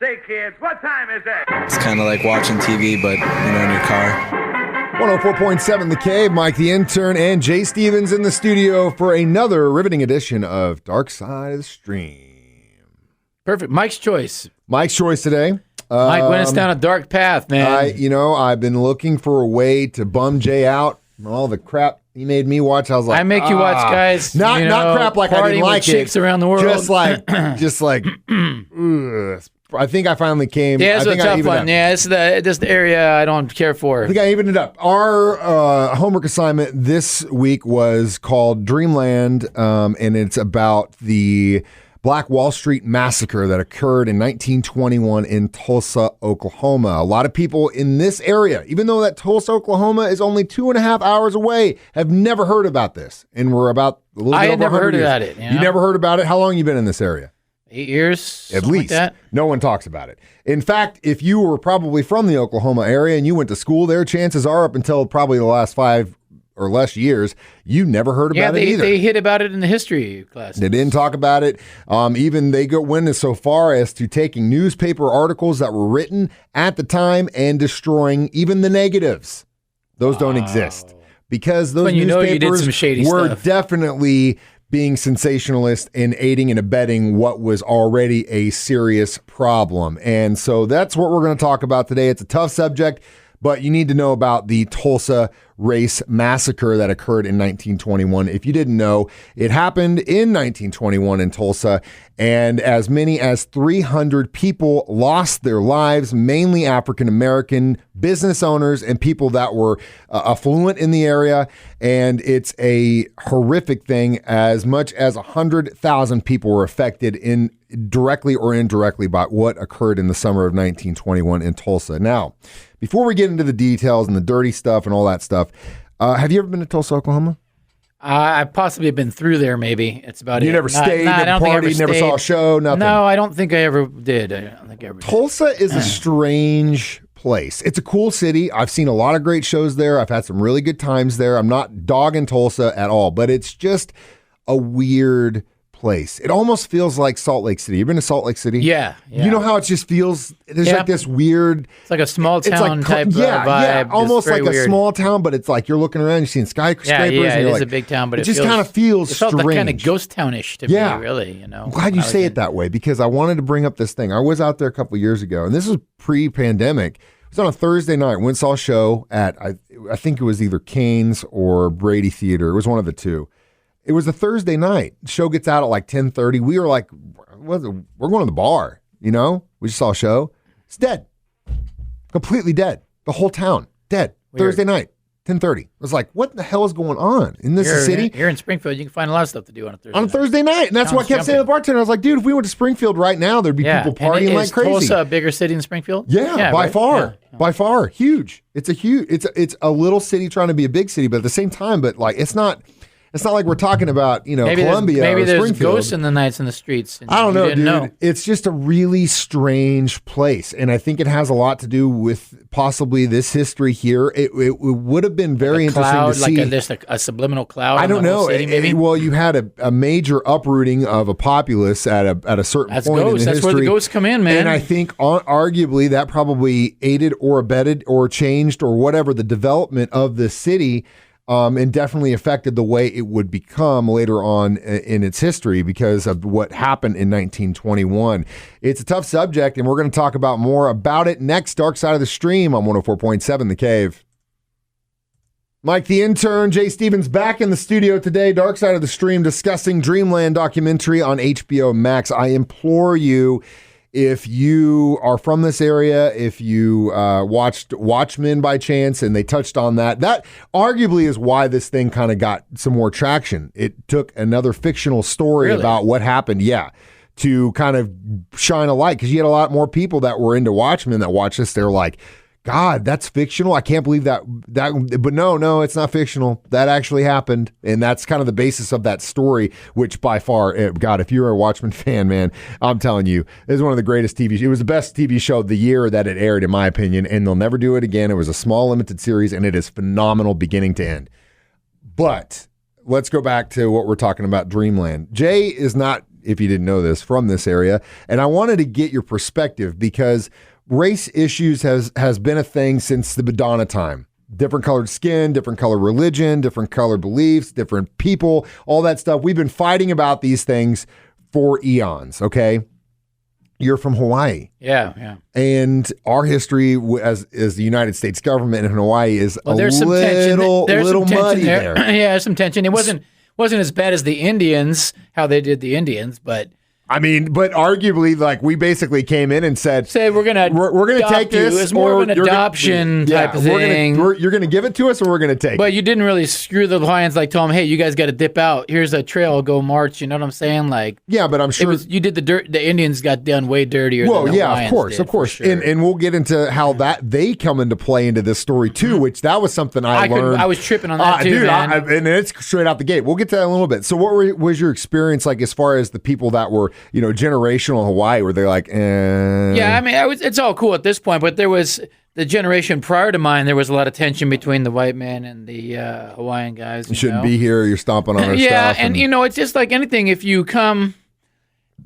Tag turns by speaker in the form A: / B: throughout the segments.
A: Say, kids, what time is it?
B: It's kind of like watching TV, but, in your car.
C: 104.7 The Cave, Mike the Intern, and Jay Stevens in the studio for another riveting edition of Dark Side of the Stream.
D: Perfect. Mike's choice.
C: Mike's choice today.
D: Mike went us down a dark path, man.
C: I've been looking for a way to bum Jay out from all the crap he made me watch. I was like,
D: I make you watch, guys.
C: Not crap like I didn't like
D: chicks around the world.
C: Just like, ugh. I think I finally came.
D: Yeah, it's
C: a
D: a tough one. Yeah, it's the area I don't care for.
C: I think I evened it up. Our homework assignment this week was called Dreamland, and it's about the Black Wall Street massacre that occurred in 1921 in Tulsa, Oklahoma. A lot of people in this area, even though that Tulsa, Oklahoma is only 2.5 hours away, have never heard about this. And we're about a little bit over 100 years.
D: I had never heard about it.
C: You never heard about it? How long have you been in this area?
D: 8 years,
C: at least.
D: Like that.
C: No one talks about it. In fact, if you were probably from the Oklahoma area and you went to school there, chances are up until probably the last 5 or less years, you never heard about it either.
D: They hit about it in the history class.
C: They didn't talk about it. Even they went so far as to taking newspaper articles that were written at the time and destroying even the negatives. Those don't exist because those newspapers were definitely being sensationalist and aiding and abetting what was already a serious problem. And so that's what we're going to talk about today. It's a tough subject, but you need to know about the Tulsa race massacre that occurred in 1921. If you didn't know, it happened in 1921 in Tulsa, and as many as 300 people lost their lives, mainly African-American business owners and people that were affluent in the area. And it's a horrific thing. As much as 100,000 people were affected directly or indirectly by what occurred in the summer of 1921 in Tulsa. Now, before we get into the details and the dirty stuff and all that stuff, have you ever been to Tulsa, Oklahoma?
D: I possibly have been through there, maybe. It's about it.
C: You never stayed, never partied, never saw a show, nothing?
D: No, I don't think I ever did. I don't think I ever did.
C: Tulsa is a strange place. It's a cool city. I've seen a lot of great shows there. I've had some really good times there. I'm not dogging Tulsa at all, but it's just a weird place. It almost feels like Salt Lake City. You've been to Salt Lake City?
D: Yeah.
C: You know how it just feels? There's like this weird.
D: It's like a small town type vibe.
C: Yeah, almost like
D: weird.
C: A small town, but it's like you're looking around, you're seeing skyscrapers.
D: Yeah,
C: and
D: it is
C: like,
D: a big town, but
C: it just kind of feels strange.
D: It felt kind of ghost townish to me, really.
C: I'm glad you say it that way because I wanted to bring up this thing. I was out there a couple of years ago, and this was pre-pandemic. It was on a Thursday night. Went and saw a show at I think it was either Cain's or Brady Theater. It was one of the two. It was a Thursday night. The show gets out at like 10:30. We were like, we're going to the bar, We just saw a show. It's dead. Completely dead. The whole town, dead. Weird. Thursday night, 10:30. I was like, what the hell is going on in this city?
D: Here in Springfield, you can find a lot of stuff to do on a Thursday
C: night. Thursday night. And that's what I kept saying to the bartender. I was like, dude, if we went to Springfield right now, there'd be people partying like crazy.
D: Is Tulsa a bigger city than Springfield?
C: Yeah, by far. Yeah. By far. Huge. It's a little city trying to be a big city, but at the same time, but it's not like we're talking about, Columbia
D: maybe
C: or
D: there's
C: Springfield.
D: Ghosts in the nights in the streets.
C: I don't know, dude. It's just a really strange place. And I think it has a lot to do with possibly this history here. It would have been very interesting to see.
D: Like a subliminal cloud.
C: I don't know.
D: City, maybe?
C: Well, you had a major uprooting of a populace at a certain point in the history.
D: That's where the ghosts come in, man.
C: And I think arguably that probably aided or abetted or changed or whatever the development of the city. And definitely affected the way it would become later on in its history because of what happened in 1921. It's a tough subject, and we're going to talk about more about it next. Dark Side of the Stream on 104.7 The Cave. Mike the Intern, Jay Stevens back in the studio today. Dark Side of the Stream discussing Dreamland documentary on HBO Max. I implore you, if you are from this area, if you watched Watchmen by chance and they touched on that arguably is why this thing kind of got some more traction. It took another fictional story about what happened, to kind of shine a light because you had a lot more people that were into Watchmen that watched this. They're like, God, that's fictional. I can't believe that. But no, it's not fictional. That actually happened. And that's kind of the basis of that story, which by far, God, if you're a Watchmen fan, man, I'm telling you, it was one of the greatest TV shows. It was the best TV show of the year that it aired, in my opinion, and they'll never do it again. It was a small, limited series, and it is phenomenal beginning to end. But let's go back to what we're talking about, Dreamland. Jay is not if you didn't know this, from this area. And I wanted to get your perspective because race issues has been a thing since the Madonna time. Different colored skin, different color religion, different color beliefs, different people, all that stuff. We've been fighting about these things for eons, okay? You're from Hawaii.
D: Yeah.
C: And our history as the United States government in Hawaii is
D: there's some tension. There's
C: little
D: some tension
C: muddy
D: there.
C: there.
D: Yeah, there's some tension. It wasn't as bad as the Indians, how they did the Indians, but
C: I mean, but arguably, like, we basically came in and said,
D: we're gonna
C: take this.
D: It's more of an adoption type of thing.
C: You're gonna give it to us, or we're gonna take it.
D: But you didn't really screw the Hawaiians, like tell them, hey, you guys got to dip out. Here's a trail, go march. You know what I'm saying? Like,
C: yeah, but I'm sure
D: you did the dirt. The Indians got done way dirtier.
C: Well,
D: than the
C: yeah,
D: Hawaiians
C: of course.
D: Sure.
C: And we'll get into how that they come into play into this story too, which that was something I learned.
D: I was tripping on that too,
C: dude,
D: man.
C: and it's straight out the gate. We'll get to that in a little bit. So, what was your experience like as far as the people that were, generational in Hawaii? Where they're like,
D: Yeah, I mean, it's all cool at this point, but there was the generation prior to mine. There was a lot of tension between the white man and the Hawaiian guys.
C: You shouldn't be here. You're stomping on our stuff.
D: Yeah, and it's just like anything. If you come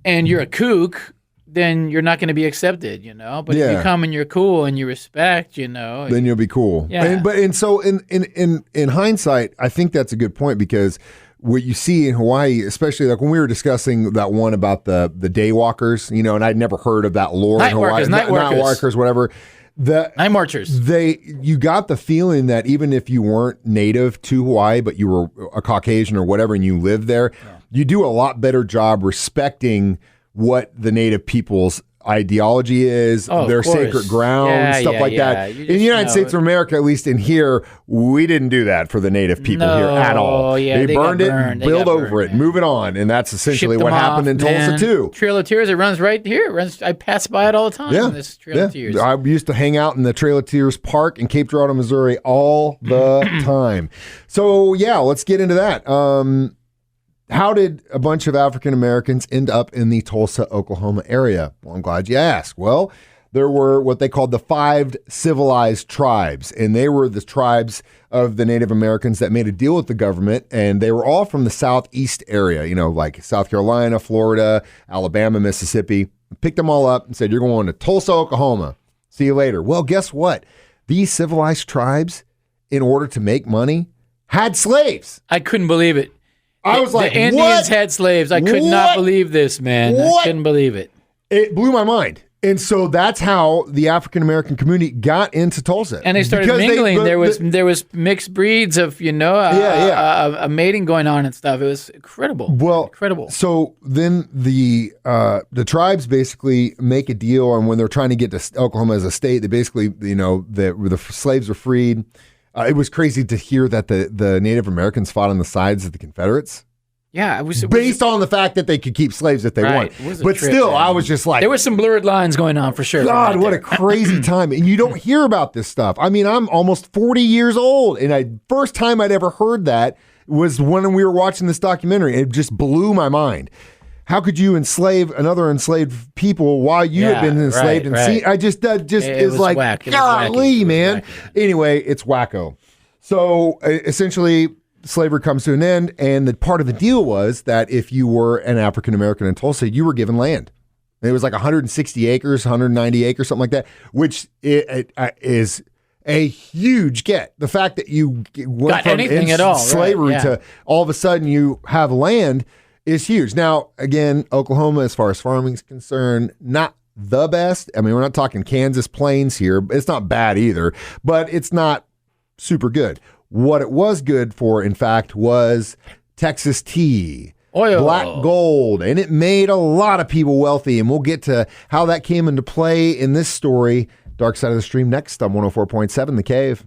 D: and you're a kook, then you're not going to be accepted, But if you come and you're cool and you respect,
C: then you'll be cool.
D: Yeah.
C: And so in hindsight, I think that's a good point because what you see in Hawaii, especially like when we were discussing that one about the daywalkers, and I'd never heard of that lore in Hawaii.
D: Night workers,
C: whatever.
D: Night marchers.
C: You got the feeling that even if you weren't native to Hawaii, but you were a Caucasian or whatever, and you lived there, you do a lot better job respecting what the native people's ideology is, their sacred ground, stuff like that. In the United States of America, at least in here, we didn't do that for the native people here at all.
D: Yeah,
C: they burned it, build over it, move it on, and that's essentially what happened in Tulsa too.
D: Trail of Tears, it runs right here. I pass by it all the time.
C: Yeah,
D: this Trail of Tears.
C: I used to hang out in the Trail of Tears Park in Cape Girardeau, Missouri, all the time. So yeah, let's get into that. How did a bunch of African Americans end up in the Tulsa, Oklahoma area? Well, I'm glad you asked. Well, there were what they called the 5 civilized tribes, and they were the tribes of the Native Americans that made a deal with the government, and they were all from the southeast area, like South Carolina, Florida, Alabama, Mississippi. Picked them all up and said, you're going to Tulsa, Oklahoma. See you later. Well, guess what? These civilized tribes, in order to make money, had slaves.
D: I couldn't believe it.
C: I was like,
D: the Indians had slaves. I could not believe this, man. I couldn't believe it.
C: It blew my mind. And so that's how the African American community got into Tulsa.
D: And they started mingling. There was mixed breeds of, a mating going on and stuff. It was incredible.
C: Well,
D: incredible.
C: So then the tribes basically make a deal, and when they're trying to get to Oklahoma as a state, they basically, the slaves were freed. It was crazy to hear that the Native Americans fought on the sides of the Confederates.
D: Yeah,
C: based on the fact that they could keep slaves if they want. But still, I was just like,
D: there was some blurred lines going on for sure.
C: God, what a crazy time! And you don't hear about this stuff. I mean, I'm almost 40 years old, and first time I'd ever heard that was when we were watching this documentary. It just blew my mind. How could you enslave another enslaved people while you had been enslaved? See, I just is like, golly, man. Anyway, it's wacko. So essentially, slavery comes to an end, and the part of the deal was that if you were an African American in Tulsa, you were given land. And it was like 160 acres, 190 acres, something like that, which is a huge get. The fact that you went from slavery to all of a sudden you have land is huge. Now, again, Oklahoma, as far as farming is concerned, not the best. I mean, we're not talking Kansas Plains here. It's not bad either, but it's not super good. What it was good for, in fact, was Texas tea,
D: oil,
C: black gold, and it made a lot of people wealthy. And we'll get to how that came into play in this story. Dark Side of the Stream next on 104.7 The Cave.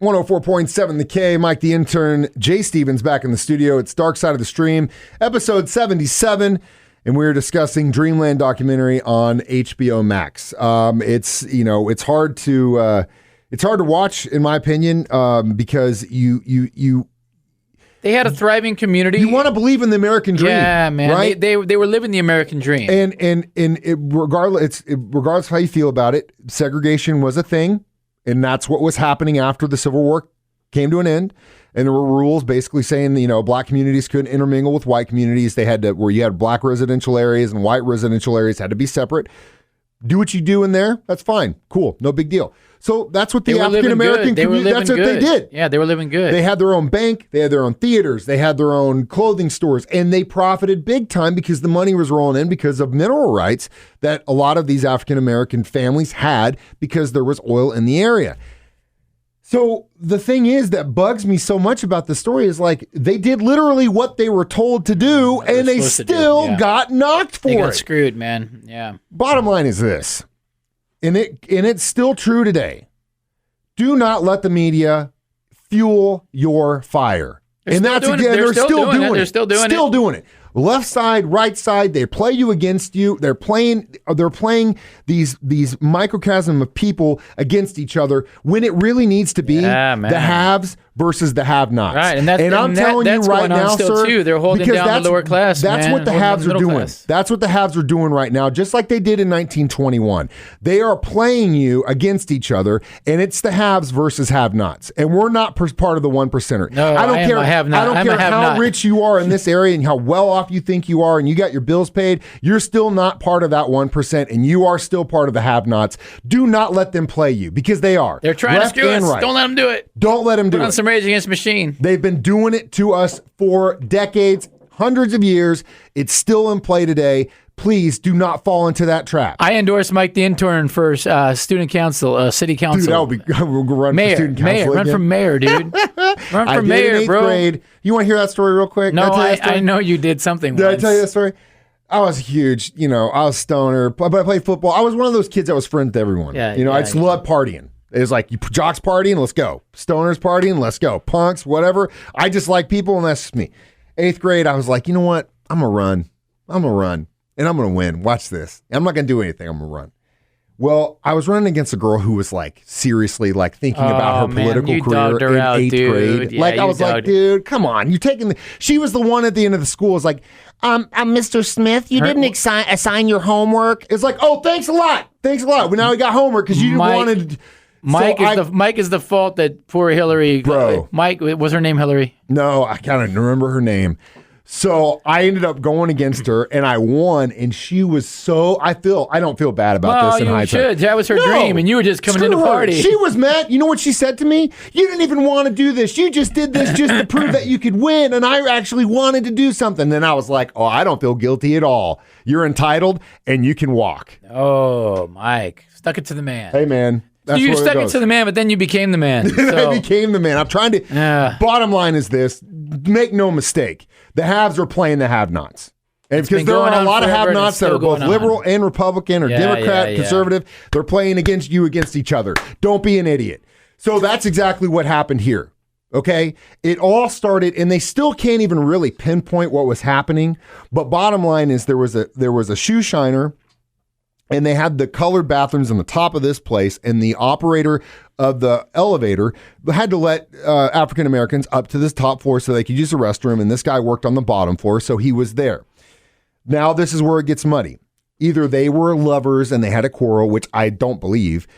C: 104.7 The K, Mike the Intern, Jay Stevens back in the studio. It's Dark Side of the Stream, episode 77, and we're discussing Dreamland documentary on HBO Max. It's hard to watch, in my opinion, because
D: they had a thriving community.
C: You want to believe in the American dream,
D: man.
C: Right?
D: They were living the American dream,
C: regardless of how you feel about it, segregation was a thing. And that's what was happening after the Civil War came to an end. And there were rules basically saying, black communities couldn't intermingle with white communities. They had to, where you had black residential areas and white residential areas had to be separate. Do what you do in there. That's fine. Cool. No big deal. So that's what the African American community, that's what they did.
D: Yeah, they were living good.
C: They had their own bank. They had their own theaters. They had their own clothing stores. And they profited big time because the money was rolling in because of mineral rights that a lot of these African American families had because there was oil in the area. So the thing is that bugs me so much about the story is like they did literally what they were told to do, and they still got knocked for it.
D: They got screwed, man. Yeah.
C: Bottom line is this, and it's still true today. Do not let the media fuel your fire. They're still doing it. Left side, right side, they play you against you. They're playing these microcosm of people against each other when it really needs to be the haves versus the have-nots.
D: Right, and I'm telling you right now, sir, too. They're holding down the lower class.
C: That's what the haves are doing. That's what the haves are doing right now, just like they did in 1921. They are playing you against each other, and it's the haves versus have-nots. And we're not part of the 1%er.
D: No, I don't care
C: how rich you are in this area and how well off you think you are, and you got your bills paid. You're still not part of that 1%, and you are still part of the have-nots. Do not let them play you, because they are.
D: They're trying to screw us. Right. Don't let them do it.
C: Don't let them do it.
D: Some Rage Against the Machine.
C: They've been doing it to us for decades, hundreds of years. It's still in play today. Please do not fall into that trap.
D: I endorse Mike the Intern for student council, city council.
C: Dude, that would be we'll run
D: mayor,
C: for student council.
D: Run for mayor, dude. Run for mayor, bro.
C: Grade. You want to hear that story real quick?
D: No, I know you did something.
C: Did I tell you that story? I was huge. I was stoner, but I played football. I was one of those kids that was friends with everyone. I just loved partying. It was like, jocks partying, let's go. Stoners partying, let's go. Punks, whatever. I just like people, and that's just me. 8th grade, I was like, you know what? I'm going to run, and I'm going to win. Watch this. I'm not going to do anything. I'm going to run. Well, I was running against a girl who was like, seriously, like thinking about her political career in 8th grade.
D: Yeah,
C: like, I was like, dude, come on. You're taking she was the one at the end of the school. Was like, I'm Mr. Smith. You didn't assign your homework. It's like, oh, thanks a lot. Well, now we got homework because you wanted.
D: Mike is the fault that poor Hillary.
C: Bro.
D: Mike, was her name Hillary?
C: No, I kind of remember her name. So I ended up going against her, and I won. And she was so. I don't feel bad about this in hindsight.
D: You should. That was her dream, and you were just coming in to party.
C: She was mad. You know what she said to me? You didn't even want to do this. You just did this just to prove that you could win, and I actually wanted to do something. Then I was like, oh, I don't feel guilty at all. You're entitled, and you can walk.
D: Oh, Mike, stuck it to the man.
C: Hey, man.
D: So you stuck it to the man, but then you became the man.
C: I became the man. I'm trying to. Bottom line is this: make no mistake, the haves are playing the have-nots, and because there are a lot of have-nots that are both liberal and Republican or Democrat, conservative. They're playing against each other. Don't be an idiot. So that's exactly what happened here. Okay, it all started, and they still can't even really pinpoint what was happening. But bottom line is there was a shoe shiner. And they had the colored bathrooms on the top of this place, and the operator of the elevator had to let African Americans up to this top floor so they could use the restroom, and this guy worked on the bottom floor, so he was there. Now, this is where it gets muddy. Either they were lovers and they had a quarrel, which I don't believe.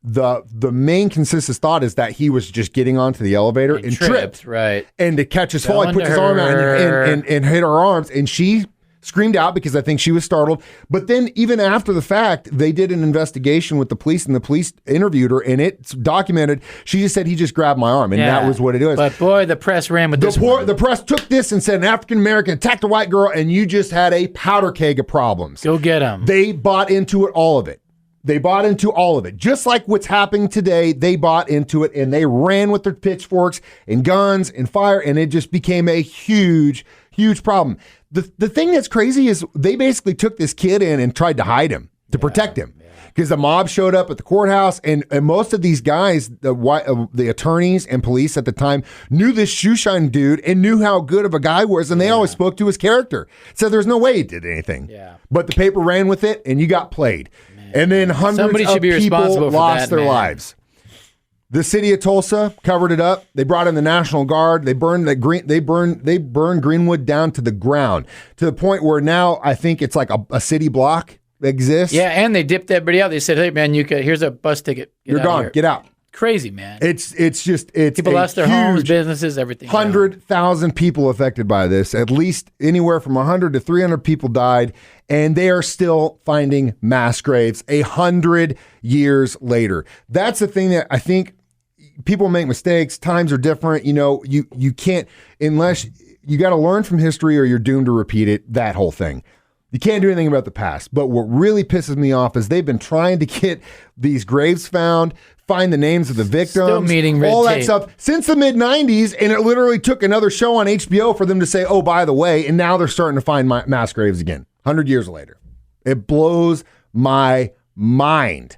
C: The main consensus thought is that he was just getting onto the elevator and tripped.
D: Right.
C: And to catch his fall, he put his arm out and hit her arms, and she screamed out because I think she was startled. But then even after the fact, they did an investigation with the police, and the police interviewed her, and it's documented. She just said, he just grabbed my arm, and that was what it was.
D: But boy, the press ran with this.
C: The press took this and said an African American attacked a white girl, and you just had a powder keg of problems.
D: Go get them.
C: They bought into it, all of it. They bought into all of it. Just like what's happening today, they bought into it, and they ran with their pitchforks and guns and fire, and it just became a huge, huge problem. The thing that's crazy is they basically took this kid in and tried to hide him, to protect him. Because the mob showed up at the courthouse, and most of these guys, the attorneys and police at the time, knew this shoeshine dude and knew how good of a guy he was, and they always spoke to his character. So there's no way he did anything. Yeah. But the paper ran with it, and you got played. Man. And then hundreds of people lost their lives. The city of Tulsa covered it up. They brought in the National Guard. They burned Greenwood down to the ground, to the point where now I think it's like a city block exists.
D: Yeah, and they dipped everybody out. They said, "Hey, man, here's a bus ticket.
C: You're gone. Get out."
D: crazy, man.
C: It's
D: People lost their homes, businesses, everything.
C: 100,000 people affected by this. At least anywhere from 100 to 300 people died, and they are still finding mass graves 100 years later. That's the thing that I think people make mistakes. Times are different. You can't, unless you got to learn from history or you're doomed to repeat it, that whole thing. You can't do anything about the past. But what really pisses me off is they've been trying to get these graves found, find the names of the victims,
D: still meeting red
C: all that
D: tape.
C: stuff since the mid-90s, and it literally took another show on HBO for them to say, oh, by the way, and now they're starting to find mass graves again, 100 years later. It blows my mind.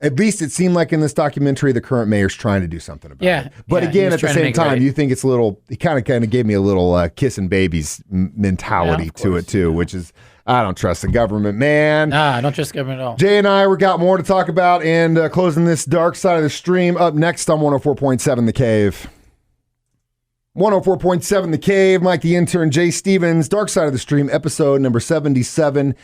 C: At least it seemed like in this documentary, the current mayor's trying to do something about it. But again, at the same time, you think it's a little, it kind of gave me a little kissing babies mentality to it too, which is, I don't trust the government, man.
D: Nah, I don't trust the government at all.
C: Jay and I, we got more to talk about, and closing this dark side of the stream up next on 104.7 The Cave. 104.7 The Cave, Mike the Intern, Jay Stevens, Dark Side of the Stream, episode number 77.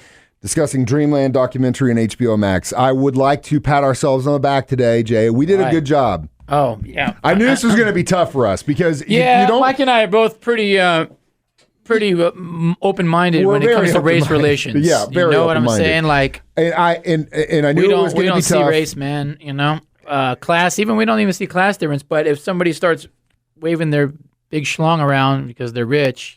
C: Discussing Dreamland documentary on HBO Max. I would like to pat ourselves on the back today, Jay. We did a good job.
D: Oh, yeah.
C: I knew this was going to be tough for us because you don't.
D: Mike and I are both pretty open-minded when it comes to race relations.
C: Yeah, very
D: You know what
C: open-minded.
D: I'm saying? Like,
C: and I knew it was going to be tough.
D: We don't see race, man. Class. Even we don't even see class difference. But if somebody starts waving their big schlong around because they're rich,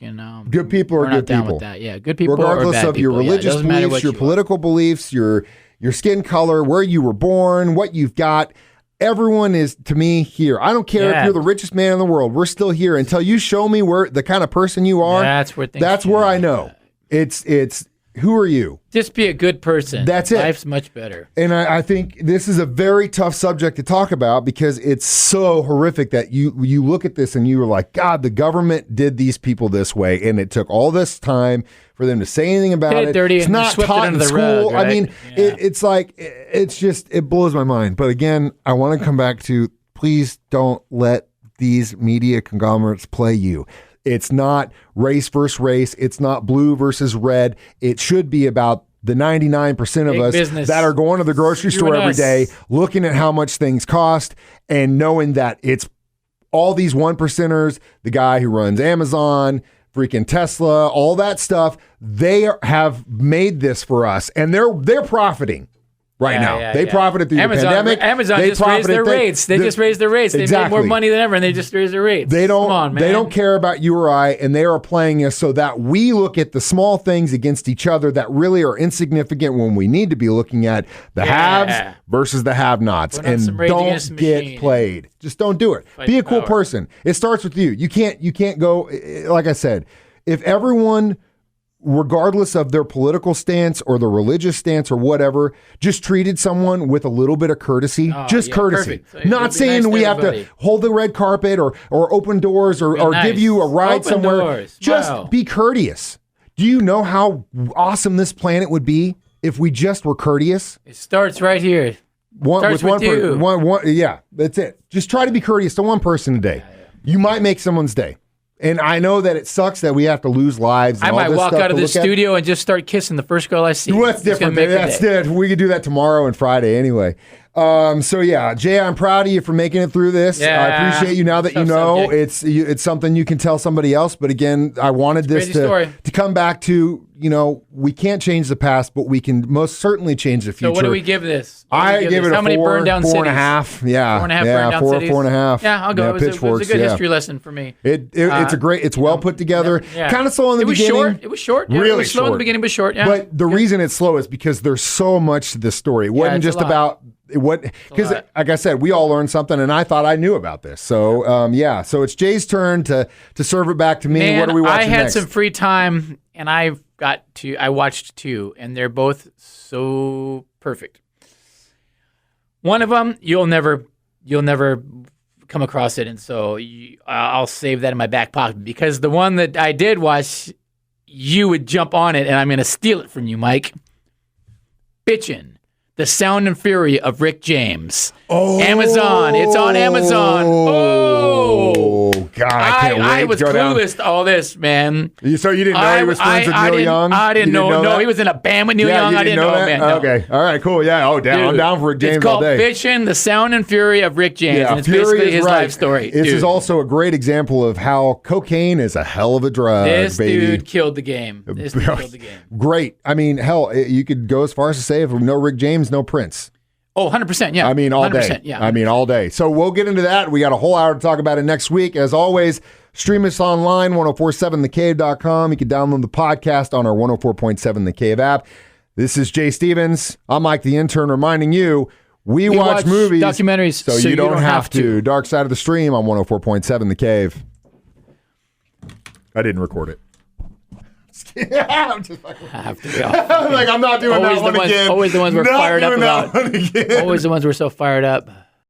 C: good people are good
D: down
C: people.
D: With that. Yeah, good people
C: regardless
D: or bad
C: of your
D: people.
C: religious beliefs, your political beliefs, your skin color, where you were born, what you've got. Everyone is, to me, here. I don't care if you're the richest man in the world. We're still here until you show me where the kind of person you are. That's where I know. It's who are you?
D: Just be a good person.
C: That's it.
D: Life's much better.
C: And I think this is a very tough subject to talk about because it's so horrific that you look at this and you were like, God, the government did these people this way, and it took all this time for them to say anything about it. It's not taught in school.
D: Rug, right?
C: I mean, it blows my mind. But again, I want to come back to, please don't let these media conglomerates play you. It's not race versus race. It's not blue versus red. It should be about the 99% of us
D: business.
C: that are going to the grocery store every day, looking at how much things cost and knowing that it's all these 1%ers, the guy who runs Amazon, freaking Tesla, all that stuff. They have made this for us, and they're profiting. Now. They profited through the pandemic.
D: Amazon just raised their rates. They just raised their rates. They made more money than ever, and they just raised their rates.
C: They don't,
D: Come on, man.
C: They don't care about you or I, and they are playing us so that we look at the small things against each other that really are insignificant when we need to be looking at the haves versus the have-nots. And don't get played. Just don't do it. Be a cool person. It starts with you. You can't go, like I said, if everyone, regardless of their political stance or their religious stance or whatever, just treated someone with a little bit of courtesy, courtesy.
D: Perfect.
C: Not saying we have to hold the red carpet or open doors or give you a ride somewhere.
D: Doors.
C: Just be courteous. Do you know how awesome this planet would be if we just were courteous?
D: It starts right here.
C: That's it. Just try to be courteous to one person a day. You might make someone's day. And I know that it sucks that we have to lose lives. And
D: I might walk out of the studio and just start kissing the first girl I see.
C: Well, that's different. We could do that tomorrow and Friday anyway. Jay, I'm proud of you for making it through this.
D: Yeah,
C: I appreciate you now that you know it's something you can tell somebody else. But again, I wanted this to come back to, we can't change the past, but we can most certainly change the future.
D: So what do we give this?
C: I give it a
D: How many burned down cities?
C: 4.5. Yeah.
D: 4.5 burned down cities?
C: 4.5.
D: Yeah, I'll go. It was a good history lesson for me.
C: It's well put together. Kind of slow in the beginning.
D: It was short.
C: Really
D: it was slow in the beginning, but short. Yeah.
C: But the reason it's slow is because there's so much to this story. It wasn't just about because, like I said, we all learned something, and I thought I knew about this. So, so it's Jay's turn to serve it back to me.
D: Man,
C: what are we watching
D: I had
C: next?
D: some free time, and I watched two, and they're both so perfect. One of them, you'll never come across it, and so I'll save that in my back pocket, because the one that I did watch, you would jump on it, and I'm going to steal it from you, Mike. Bitchin'. The Sound and Fury of Rick James. Oh. Amazon. It's on Amazon. Oh.
C: God, I can't wait
D: I was
C: to go down.
D: clueless to all this, man.
C: So you didn't know he was friends with Neil Young?
D: I didn't know. No,
C: that?
D: he was in a band with Neil
C: Yeah,
D: Young.
C: you
D: I didn't know
C: that?
D: man. No.
C: Okay, all right, cool. Yeah, I'm down for Rick James
D: It's called
C: all day.
D: Fishing, the Sound and Fury of Rick James.
C: Yeah,
D: and it's
C: Fury
D: basically
C: is
D: his
C: right.
D: life story.
C: This
D: Dude,
C: is also a great example of how cocaine is a hell of a drug,
D: this
C: baby.
D: dude killed the game. This dude killed the game.
C: Great. I mean, hell, you could go as far as to say if no Rick James, no Prince.
D: Oh, 100%, yeah.
C: I mean, all
D: 100%,
C: day.
D: yeah.
C: I mean, all day. So we'll get into that. We got a whole hour to talk about it next week. As always, stream us online, 1047thecave.com. You can download the podcast on our 104.7 The Cave app. This is Jay Stevens. I'm Mike the Intern, reminding you, we watch movies,
D: documentaries,
C: so you don't have to. Dark Side of the Stream on 104.7 The Cave. I didn't record it. I'm just fucking.
D: Have to go.
C: I'm not doing
D: Always
C: that one again.
D: Always the ones we're
C: Not
D: fired up
C: doing that
D: about.
C: one again.
D: Always the ones we're so fired up.